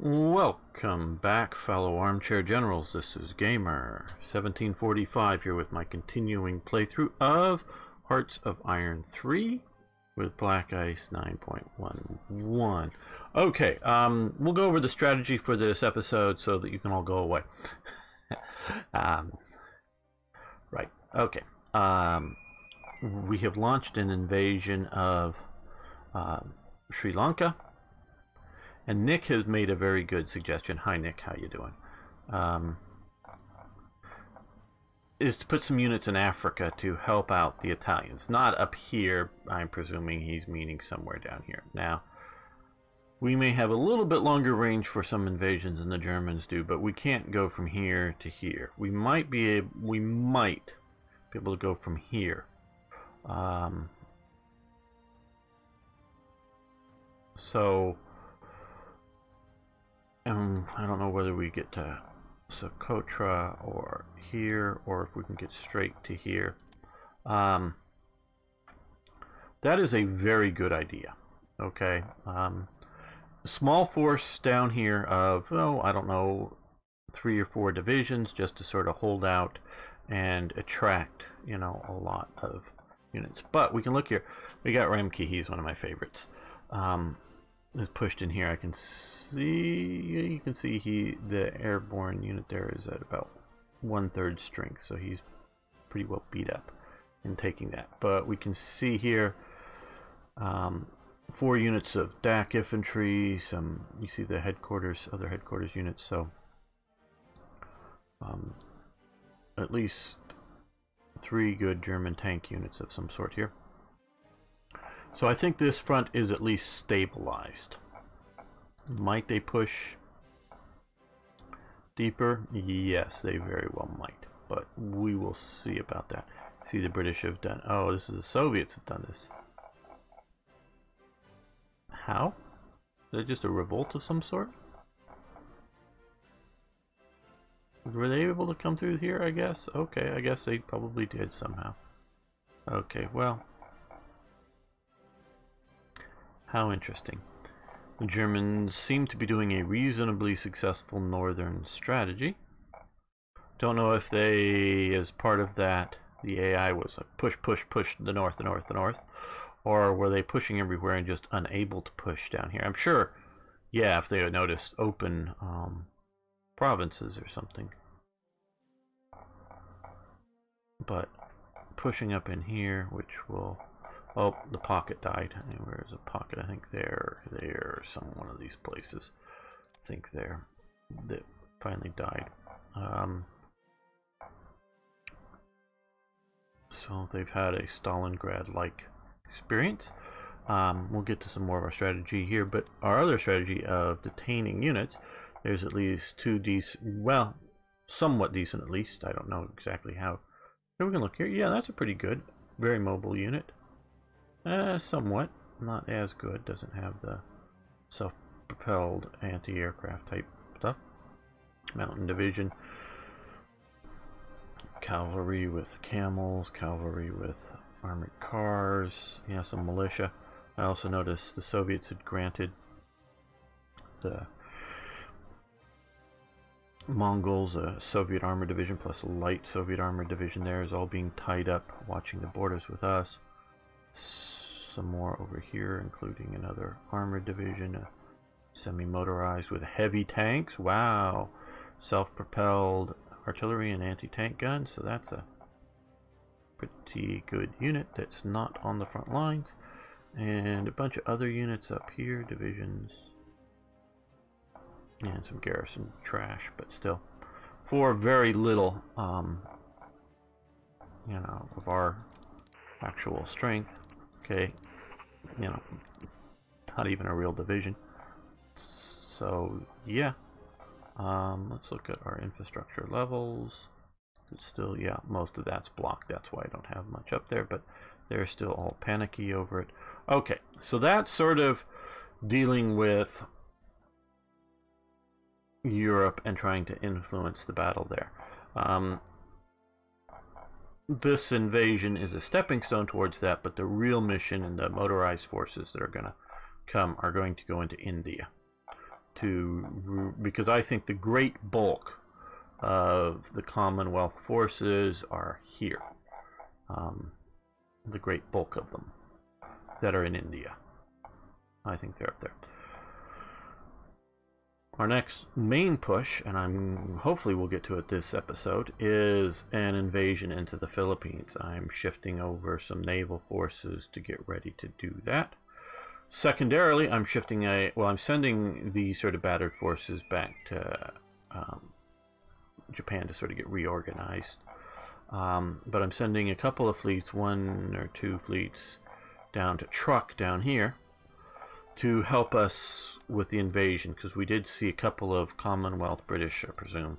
Welcome back, fellow armchair generals. This is Gamer 1745 here with my continuing playthrough of Hearts of Iron 3 with Black Ice 9.11. Okay, we'll go over the strategy for this episode so that you can all go away. Right, okay. We have launched an invasion of Sri Lanka. And Nick has made a very good suggestion. Hi, Nick. How you doing? Is to put some units in Africa to help out the Italians. Not up here. I'm presuming he's meaning somewhere down here. Now, we may have a little bit longer range for some invasions than the Germans do, but we can't go from here to here. We might be able to go from here. I don't know whether we get to Socotra or here, or if we can get straight to here. That is a very good idea. Okay. Small force down here of, I don't know, 3 or 4 divisions just to sort of hold out and attract, a lot of units. But we can look here. We got Remke. He's one of my favorites. Is pushed in here. You can see the airborne unit there is at about 1/3 strength, so he's pretty well beat up in taking that. But we can see here 4 units of DAC infantry, you see the other headquarters units, so at least 3 good German tank units of some sort here. So I think this front is at least stabilized. Might they push deeper? Yes, they very well might. But we will see about that. See, the British have done... Oh, this is the Soviets have done this. How? Is it just a revolt of some sort? Were they able to come through here, I guess? Okay, I guess they probably did somehow. Okay, well... How interesting. The Germans seem to be doing a reasonably successful northern strategy. Don't know if they, as part of that, the AI was like push the north, or were they pushing everywhere and just unable to push down here? I'm sure, yeah, if they had noticed open provinces or something. But pushing up in here, which will... Oh, the pocket died. Where's a pocket? I think there, one of these places. I think there. That finally died. So they've had a Stalingrad-like experience. We'll get to some more of our strategy here, but our other strategy of detaining units, there's at least 2 decent, well, somewhat decent at least. I don't know exactly how. Here we can look here. Yeah, that's a pretty good, very mobile unit. Somewhat. Not as good. Doesn't have the self-propelled anti-aircraft type stuff. Mountain division. Cavalry with camels. Cavalry with armored cars. Yeah, some militia. I also noticed the Soviets had granted the Mongols a Soviet armored division plus a light Soviet armored division. There is all being tied up, watching the borders with us. Some more over here, including another armored division, semi-motorized with heavy tanks. Wow, self-propelled artillery and anti-tank guns. So that's a pretty good unit that's not on the front lines. And a bunch of other units up here, divisions, and some garrison trash, but still, for very little, of our actual strength. Okay, not even a real division. So yeah, let's look at our infrastructure levels. It's still, yeah, most of that's blocked. That's why I don't have much up there, but they're still all panicky over it. Okay, so that's sort of dealing with Europe and trying to influence the battle there. This invasion is a stepping stone towards that, but the real mission and the motorized forces that are going to come are going to go into India. because I think the great bulk of the Commonwealth forces are here. The great bulk of them that are in India. I think they're up there. Our next main push, and hopefully we'll get to it this episode, is an invasion into the Philippines. I'm shifting over some naval forces to get ready to do that. Secondarily, I'm sending the sort of battered forces back to Japan to sort of get reorganized. But I'm sending a couple of fleets, 1 or 2 fleets, down to Truk down here to help us with the invasion, because we did see a couple of Commonwealth, British, I presume,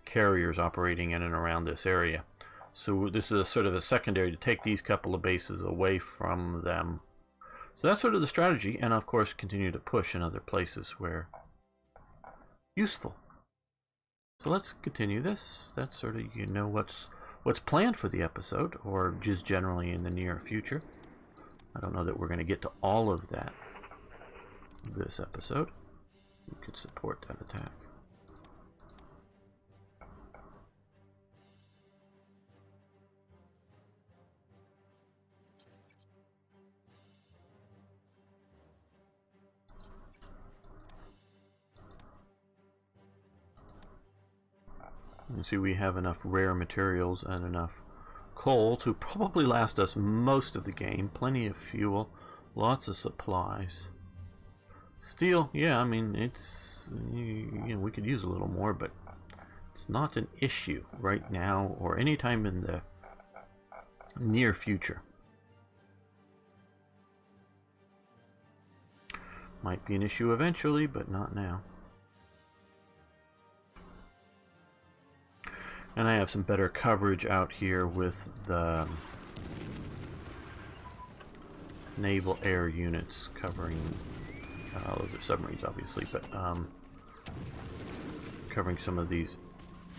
carriers operating in and around this area. So this is a sort of a secondary to take these couple of bases away from them. So that's sort of the strategy, and of course continue to push in other places where useful. So let's continue this. That's sort of, you know, what's planned for the episode, or just generally in the near future. I don't know that we're going to get to all of that this episode. We could support that attack. You see, we have enough rare materials and enough coal to probably last us most of the game. Plenty of fuel, lots of supplies. Steel, yeah, I mean, it's, you know, we could use a little more, but it's not an issue right now or anytime in the near future. Might be an issue eventually, but not now. And I have some better coverage out here with the naval air units covering, those are submarines obviously, but covering some of these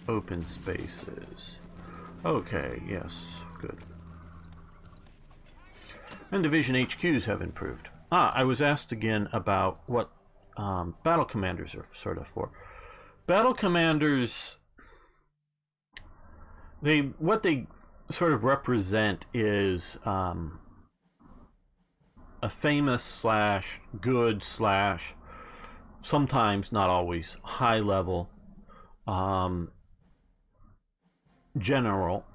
open spaces. Okay, yes, good. And division HQs have improved. I was asked again about what battle commanders are sort of for. Battle commanders, what they sort of represent is a famous / good / sometimes, not always, high level general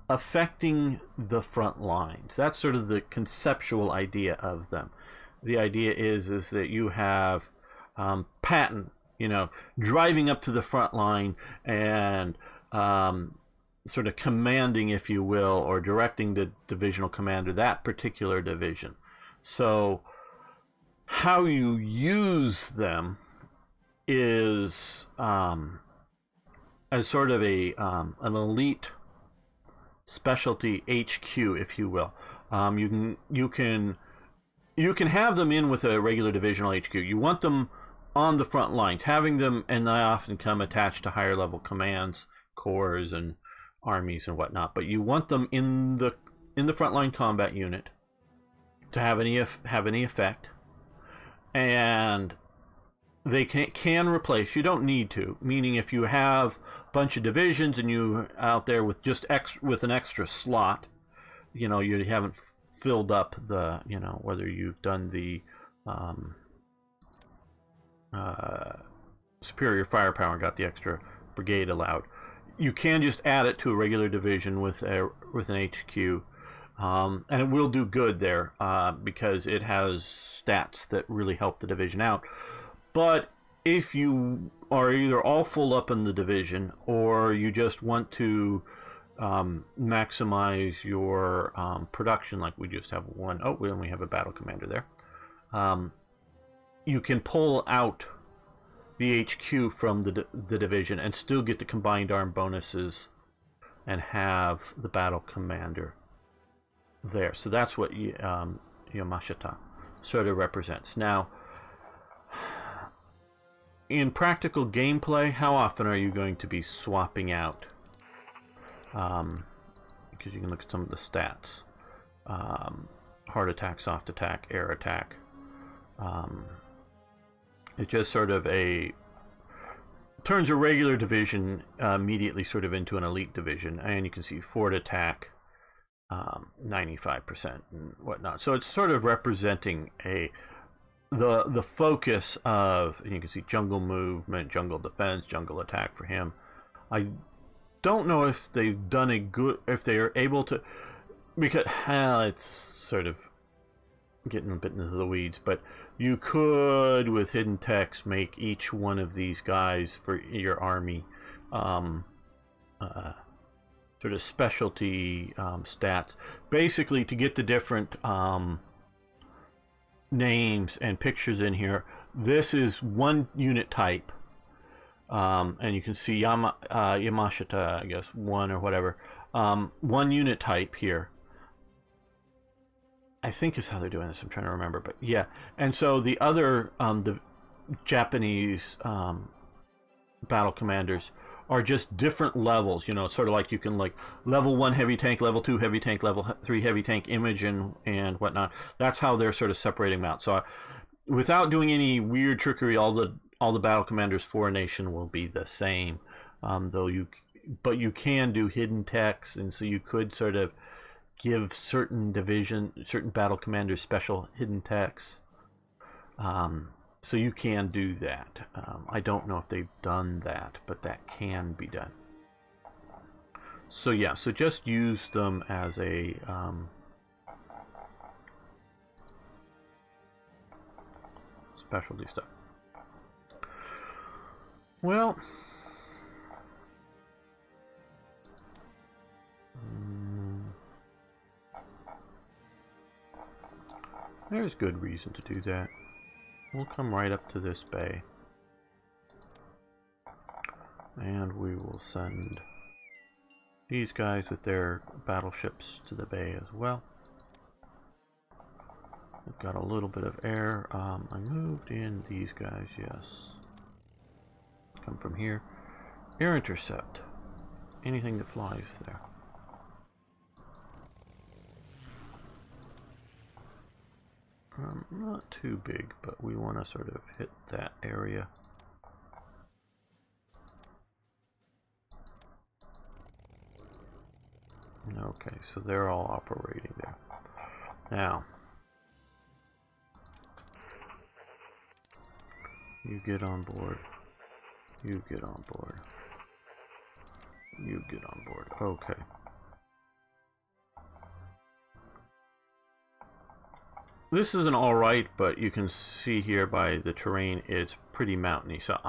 affecting the front lines. That's sort of the conceptual idea of them. The idea is that you have Patton, you know, driving up to the front line and sort of commanding, if you will, or directing the divisional commander, that particular division. So how you use them is as sort of an elite specialty HQ, if you will. You can have them in with a regular divisional HQ. You want them on the front lines, having them, and they often come attached to higher level commands, corps, and armies and whatnot. But you want them in the frontline combat unit to have any effect, and they can replace. You don't need to. Meaning, if you have a bunch of divisions and you out there with just with an extra slot, you know, you haven't filled up the, you know, whether you've done the superior firepower and got the extra brigade allowed. You can just add it to a regular division with an HQ, and it will do good there because it has stats that really help the division out. But if you are either all full up in the division, or you just want to maximize your production, like we just have one, oh, we only have a battle commander there, you can pull out the HQ from the division and still get the combined arm bonuses and have the battle commander there. So that's what Yamashita sort of represents. Now, in practical gameplay, how often are you going to be swapping out? Because you can look at some of the stats. Hard attack, soft attack, air attack. It's just sort of turns a regular division immediately sort of into an elite division, and you can see fort attack 95% and whatnot. So it's sort of representing the focus of, and you can see jungle movement, jungle defense, jungle attack for him. I don't know if they've done if they are able to, because it's sort of getting a bit into the weeds, but you could, with hidden text, make each one of these guys for your army sort of specialty stats, basically to get the different names and pictures in here. This is one unit type, and you can see Yamashita, I guess 1 or whatever, one unit type here, I think is how they're doing this. I'm trying to remember, but yeah. And so the other the Japanese battle commanders are just different levels. You know, it's sort of like you can like level 1 heavy tank, level 2 heavy tank, level 3 heavy tank image and whatnot. That's how they're sort of separating them out. So without doing any weird trickery, all the battle commanders for a nation will be the same. But you can do hidden text, and so you could sort of give certain battle commanders special hidden text. So you can do that. I don't know if they've done that, but that can be done. So yeah, so just use them as a specialty stuff. Well, there's good reason to do that. We'll come right up to this bay, and we will send these guys with their battleships to the bay as well. They've got a little bit of air. I moved in these guys, yes. Come from here. Air intercept. Anything that flies there. Not too big, but we want to sort of hit that area. Okay, so they're all operating there. Now, you get on board. You get on board. You get on board. Okay. This is an alright, but you can see here by the terrain it's pretty mountainy. So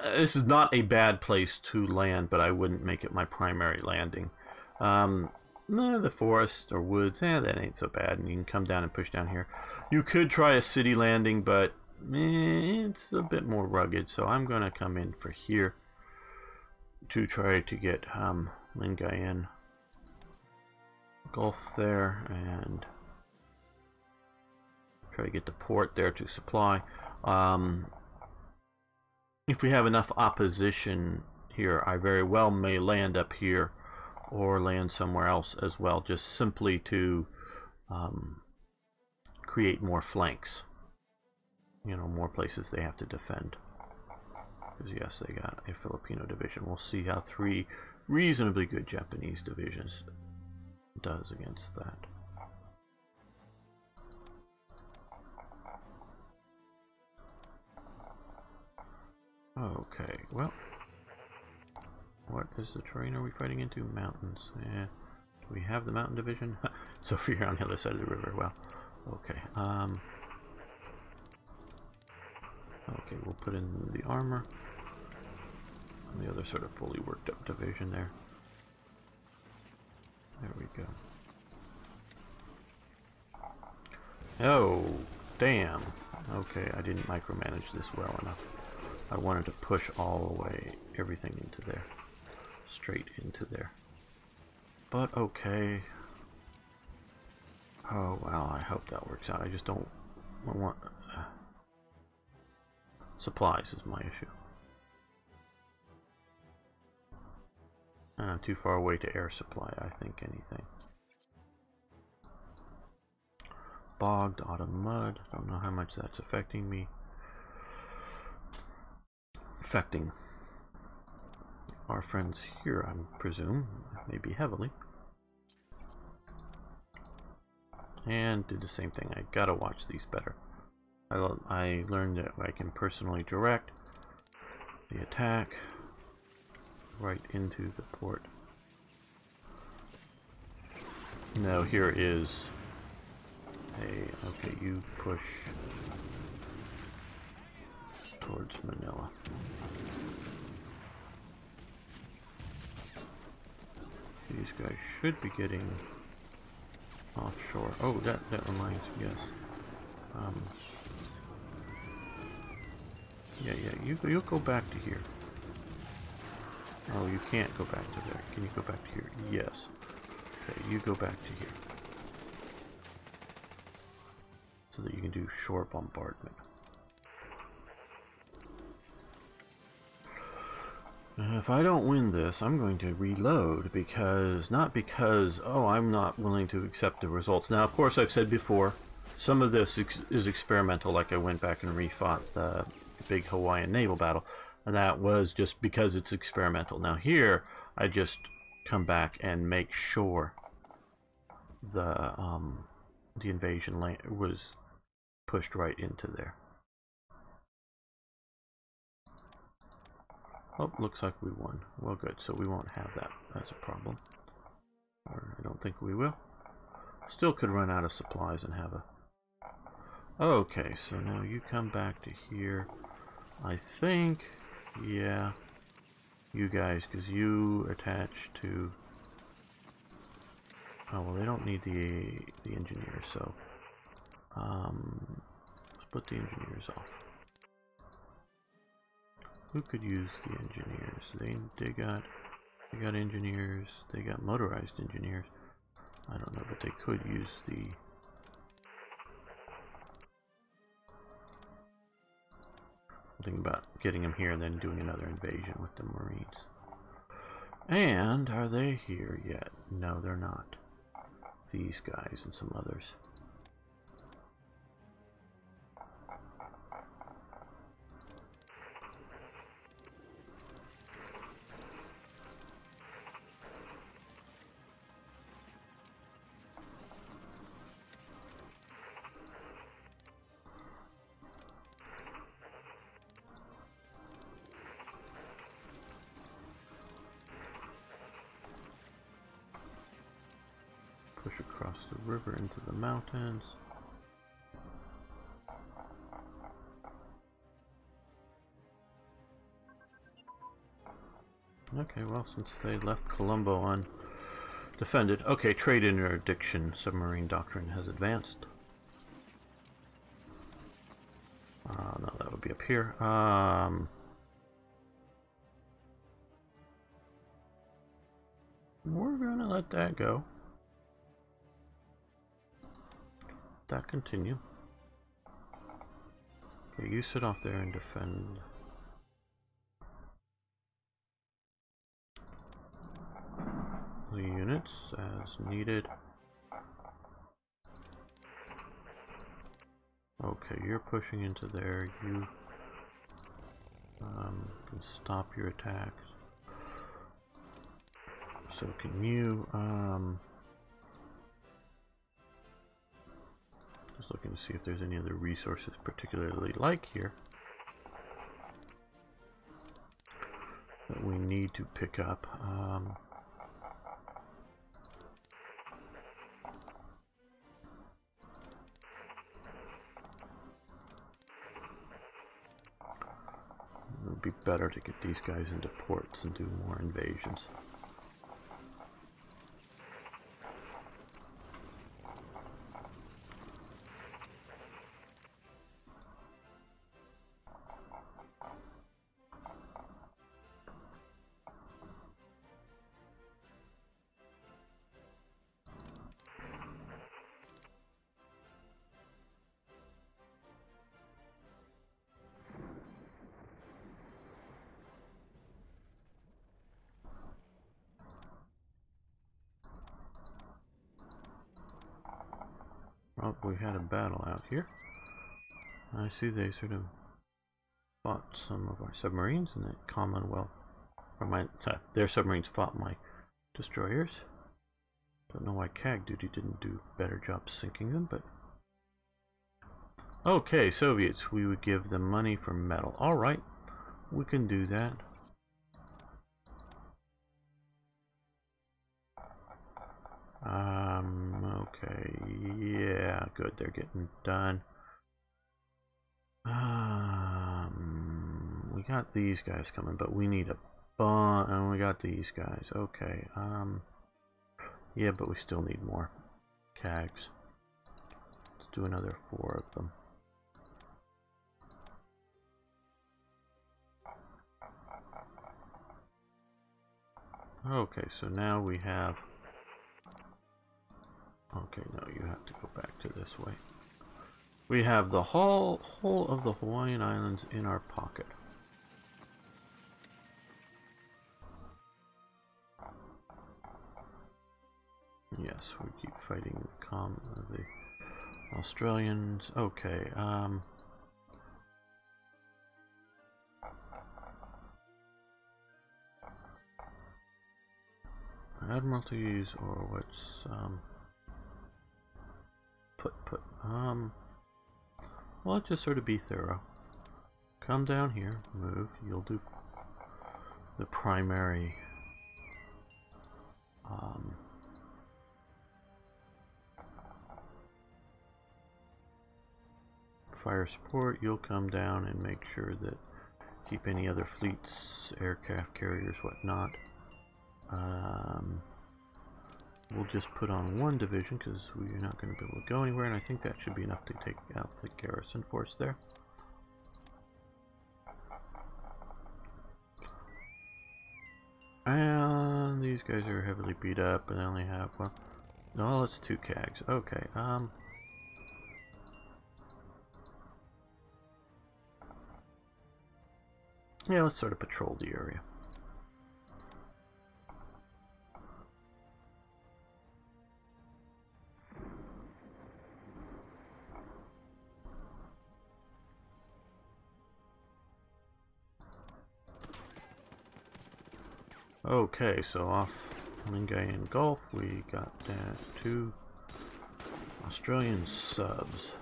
this is not a bad place to land, but I wouldn't make it my primary landing. The forest or woods, that ain't so bad, and you can come down and push down here. You could try a city landing, but it's a bit more rugged, so I'm going to come in for here to try to get Lingayen Gulf there, and try to get the port there to supply. If we have enough opposition here, I very well may land up here or land somewhere else as well, just simply to create more flanks. You know, more places they have to defend. Because yes, they got a Filipino division. We'll see how 3 reasonably good Japanese divisions does against that. Okay, well, what is the terrain are we fighting into? Mountains. Do we have the mountain division? It's over here on the other side of the river. Well, okay. Okay, we'll put in the armor. And the other sort of fully worked up division there. There we go. Oh, damn. Okay, I didn't micromanage this well enough. I wanted to push all the way, everything into there. Straight into there. But okay. Oh, well, I hope that works out. I just don't want... supplies is my issue. And I'm too far away to air supply, I think, anything. Bogged autumn mud. Don't know how much that's affecting me. affecting our friends here, I presume, maybe heavily. And did the same thing. I gotta watch these better. I learned that I can personally direct the attack right into the port. Now here is a, okay, you push towards Manila. These guys should be getting offshore. Oh, that reminds me, yes. Yeah, you'll go back to here. Oh, you can't go back to there. Can you go back to here? Yes. Okay, you go back to here. So that you can do shore bombardment. If I don't win this, I'm going to reload because, not because, oh, I'm not willing to accept the results. Now, of course, I've said before, some of this is experimental, like I went back and refought the big Hawaiian naval battle, and that was just because it's experimental. Now here, I just come back and make sure the invasion was pushed right into there. Oh, looks like we won. Well, good. So we won't have that as a problem. Or I don't think we will. Still could run out of supplies and have a... Okay, so now you come back to here. I think, yeah, you guys, because you attach to... Oh, well, they don't need the engineers, so... let's put the engineers off. Who could use the engineers? They got engineers. They got motorized engineers. I don't know, but they could use the. I'm thinking about getting them here and then doing another invasion with the Marines. And are they here yet? No, they're not. These guys and some others. Push across the river into the mountains. Okay, well, since they left Colombo undefended. Okay, trade interdiction submarine doctrine has advanced. No, that would be up here. We're gonna let that go. That continue. Okay, you sit off there and defend. The units as needed. Okay, you're pushing into there. You can stop your attacks. So can you just looking to see if there's any other resources particularly like here that we need to pick up. It would be better to get these guys into ports and do more invasions. Oh, we had a battle out here. I see they sort of fought some of our submarines, and the Commonwealth, or their submarines fought my destroyers. Don't know why CAG Duty didn't do a better job sinking them, but... Okay, Soviets, we would give them money for metal. Alright, we can do that. Okay, yeah, good, they're getting done. We got these guys coming, but we need a bunch, and we got these guys, okay, yeah, but we still need more CAGs. Let's do another 4 of them. Okay, so now we have... Okay, no, you have to go back to this way. We have the whole of the Hawaiian Islands in our pocket. Yes, we keep fighting the Australians. Okay, Admiralties, or what's well, just sort of be thorough. Come down here, move. You'll do the primary fire support. You'll come down and make sure that keep any other fleets, aircraft carriers, whatnot. We'll just put on 1 division because we're not going to be able to go anywhere, and I think that should be enough to take out the garrison force there. And these guys are heavily beat up, and I only have, well, no, it's 2 CAGs. Okay, yeah, let's sort of patrol the area. Okay, so off Lingayen Gulf, we got that 2 Australian subs.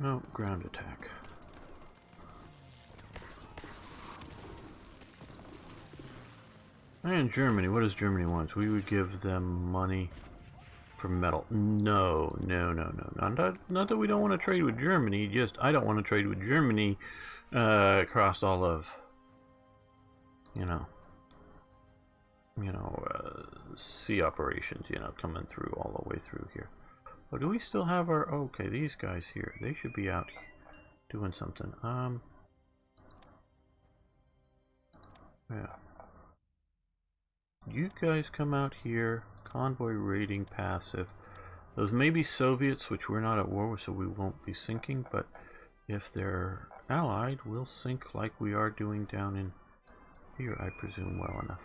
No, ground attack. And Germany, what does Germany want? We would give them money for metal. No. Not that we don't want to trade with Germany, just I don't want to trade with Germany across all of, sea operations, coming through all the way through here. Oh, do we still have our, okay, these guys here, they should be out doing something. Yeah. You guys come out here, convoy raiding passive. Those may be Soviets, which we're not at war with, so we won't be sinking, but if they're allied, we'll sink like we are doing down in here, I presume, well enough.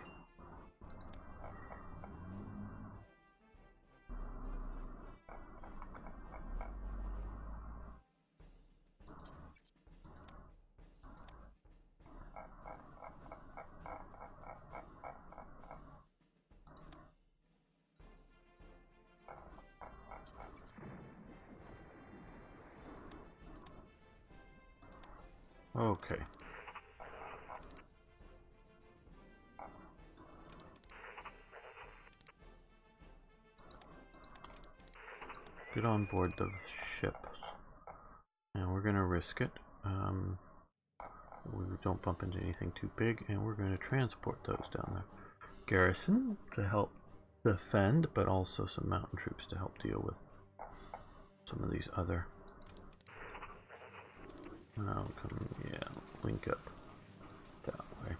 Okay. Get on board the ship. And we're going to risk it. We don't bump into anything too big, and we're going to transport those down there. Garrison to help defend, but also some mountain troops to help deal with some of these other... Now come, yeah, link up that way.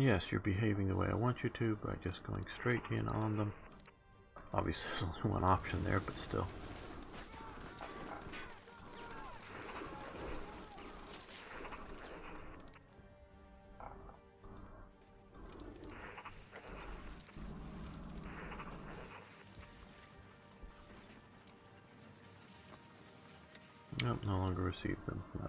yes, you're behaving the way I want you to by just going straight in on them. Obviously, there's only one option there, but still. Nope, no longer receive them. No.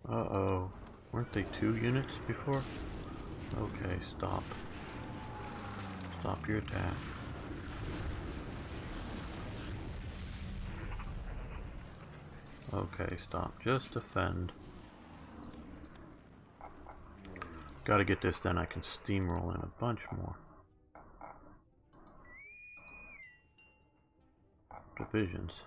Uh-oh. Weren't they 2 units before? Okay, stop. Stop your attack. Okay, stop. Just defend. Gotta get this, then I can steamroll in a bunch more divisions.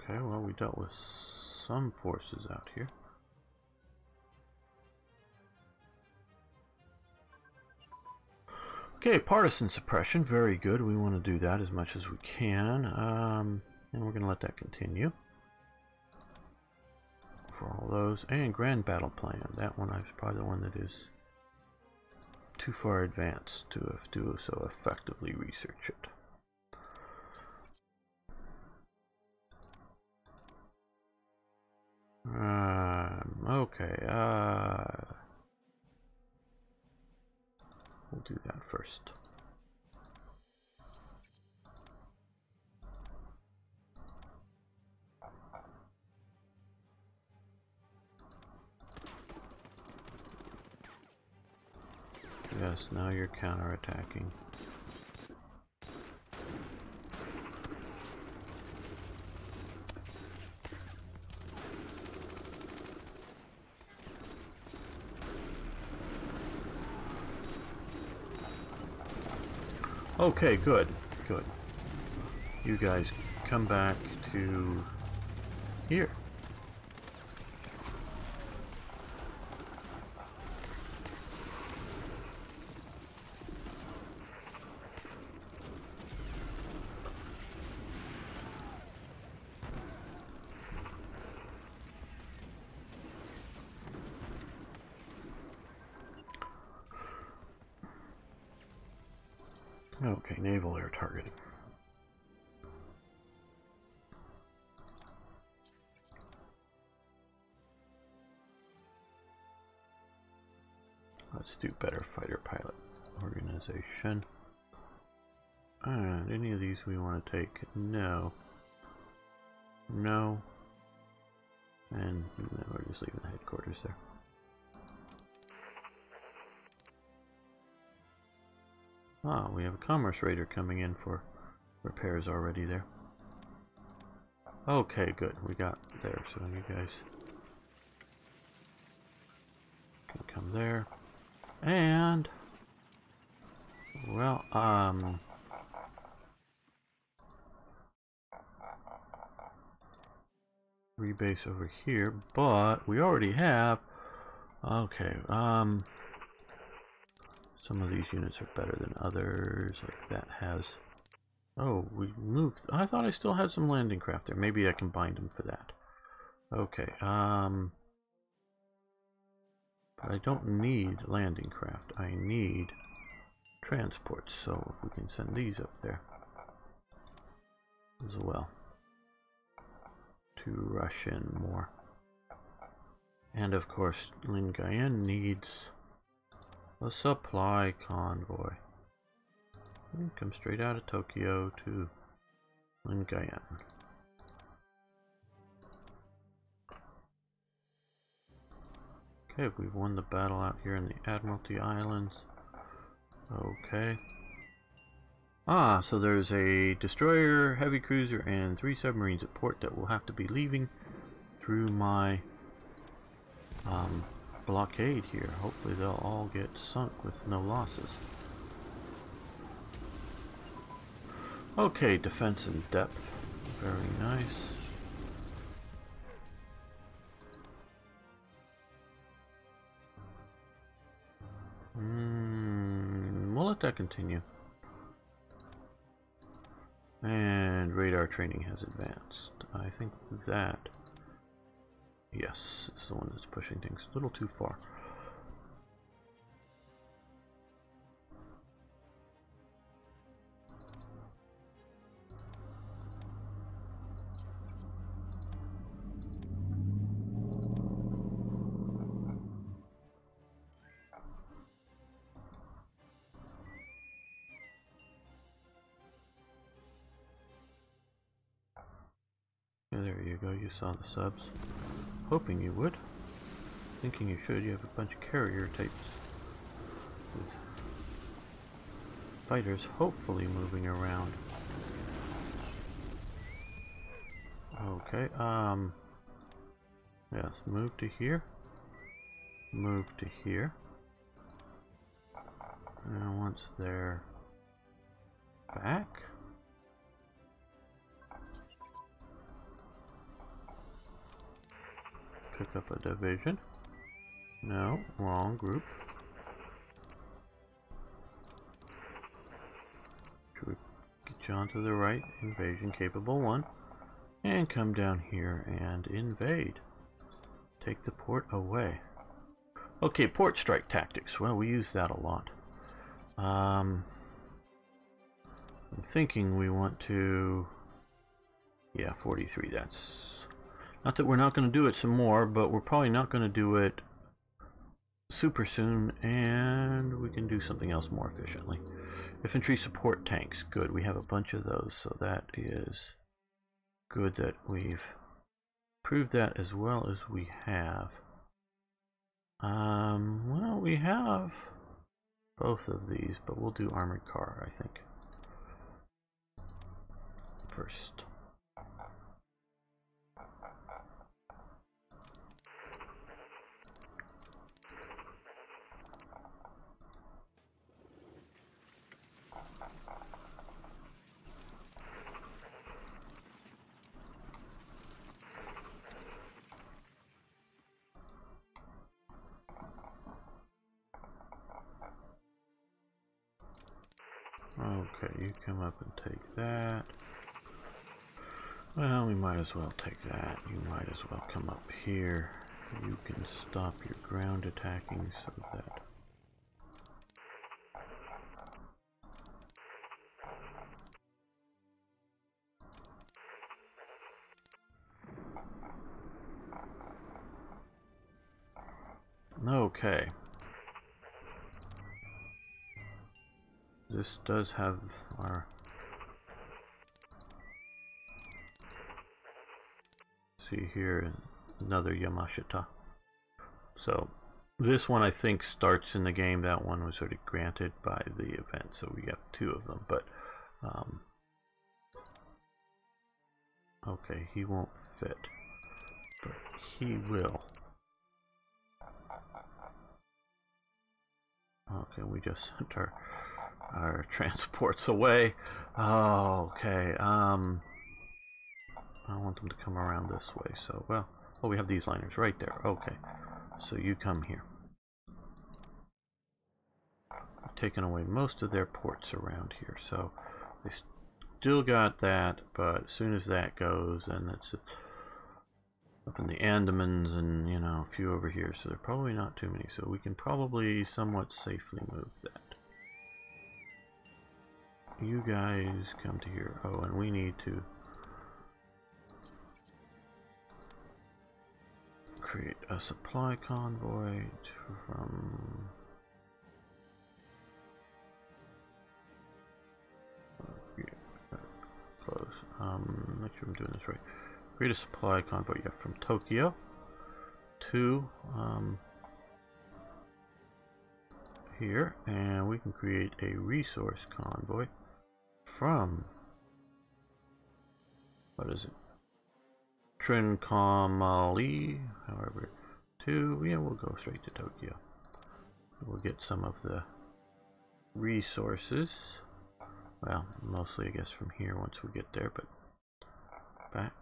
Okay, well, we dealt with some forces out here. Okay, partisan suppression, very good. We want to do that as much as we can. And we're going to let that continue. For all those. And grand battle plan. That one is probably the one that is too far advanced to do so effectively research it. Okay, we'll do that first. Yes, now you're counterattacking. Okay, good, good. You guys come back to here. Okay, naval air targeting. Let's do better fighter pilot organization. And any of these we want to take? No. No. And then we're just leaving the headquarters there. Ah, we have a commerce raider coming in for repairs already there. Okay, good. We got there, so you guys can come there. And well, rebase over here, but we already have okay, some of these units are better than others, like that has. Oh, we moved. I thought I still had some landing craft there. Maybe I combined them for that. Okay, but I don't need landing craft. I need transports. So if we can send these up there as well to rush in more. And of course, Lingayen needs a supply convoy. Come straight out of Tokyo to Lingayen. Okay, we've won the battle out here in the Admiralty Islands. Okay. Ah, so there's a destroyer, heavy cruiser, and 3 submarines at port that will have to be leaving through my blockade here. Hopefully they'll all get sunk with no losses. Okay, defense in depth. Very nice. We'll let that continue. And radar training has advanced. I think that, yes, is the one that's pushing things a little too far. There you go, you saw the subs. Hoping you would. Thinking you should. You have a bunch of carrier types with fighters hopefully moving around. Okay, yes, move to here. Move to here. And once they're back, pick up a division. No, wrong group. Should we get you onto the right? Invasion capable 1. And come down here and invade. Take the port away. Okay, port strike tactics. Well, we use that a lot. I'm thinking we want to... Yeah, 43, that's... Not that we're not going to do it some more, but we're probably not going to do it super soon, and we can do something else more efficiently. Infantry support tanks, good. We have a bunch of those, so that is good that we've proved that as well as we have. Well, we have both of these, but we'll do armored car, I think, first. Okay, you come up and take that. Well, we might as well take that. You might as well come up here. You can stop your ground attacking so that... Okay. This does have our... See here, another Yamashita. So this one I think starts in the game. That one was already granted by the event, so we have 2 of them. But okay, he won't fit, but he will. Okay, we just sent our transports away. Oh, okay. I want them to come around this way. So, well, oh, we have these liners right there. Okay, so you come here. I've taken away most of their ports around here, so they still got that. But as soon as that goes, then it's up in the Andamans and, you know, a few over here. So they're probably not too many. So we can probably somewhat safely move that. You guys come to here. Oh, and we need to create a supply convoy from... close. Make sure I'm doing this right. Create a supply convoy, yeah, from Tokyo to here, and we can create a resource convoy from, what is it, Trincomalee, however, to, yeah, we'll go straight to Tokyo. We'll get some of the resources. Well, mostly I guess from here once we get there, but back.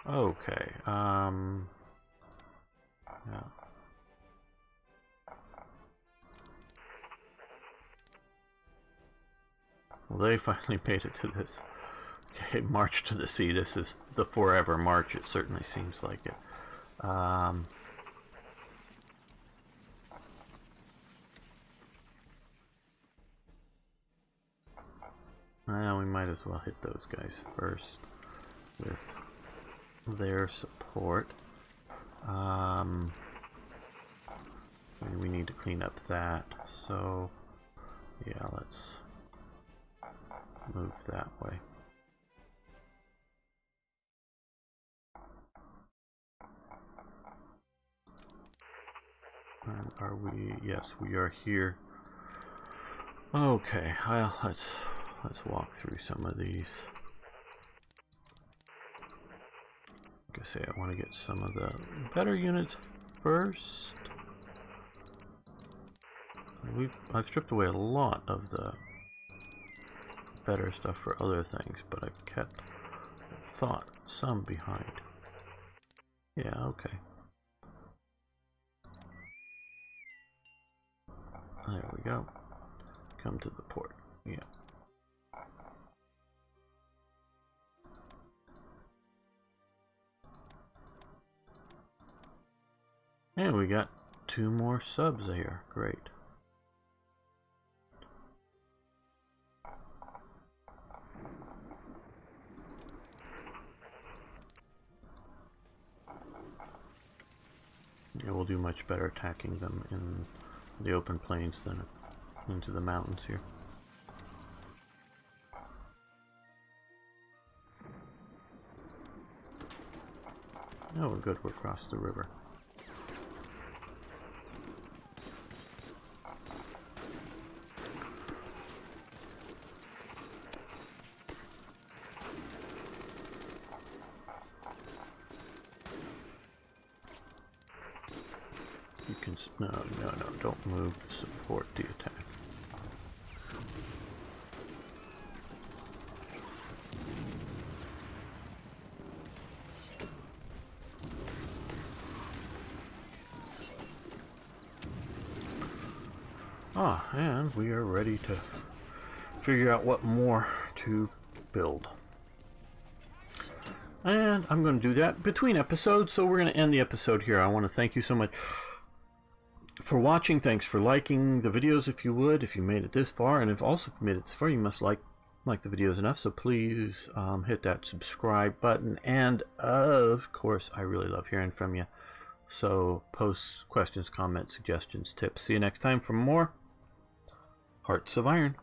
Okay, yeah. Well, they finally made it to this. Okay, March to the Sea. This is the forever march, it certainly seems like it. Well, we might as well hit those guys first with their support. We need to clean up that, so yeah, let's move that way. And are we? Yes, we are here. Okay, well, let's walk through some of these. Like I say, I want to get some of the better units first. I've stripped away a lot of the better stuff for other things, but I've kept, thought, some behind. Yeah, okay. There we go. Come to the port. Yeah. And we got 2 more subs here. Great. Yeah, we'll do much better attacking them in the open plains than into the mountains here. Oh, we're good. We're across the river. You can... No, don't move to support the attack. Ah, and we are ready to figure out what more to build. And I'm going to do that between episodes, so we're going to end the episode here. I want to thank you so much for watching. Thanks for liking the videos if you would, if you made it this far, and if also if you made it this far, you must like the videos enough, so please hit that subscribe button. And of course, I really love hearing from you, so post questions, comments, suggestions, tips. See you next time for more Hearts of Iron.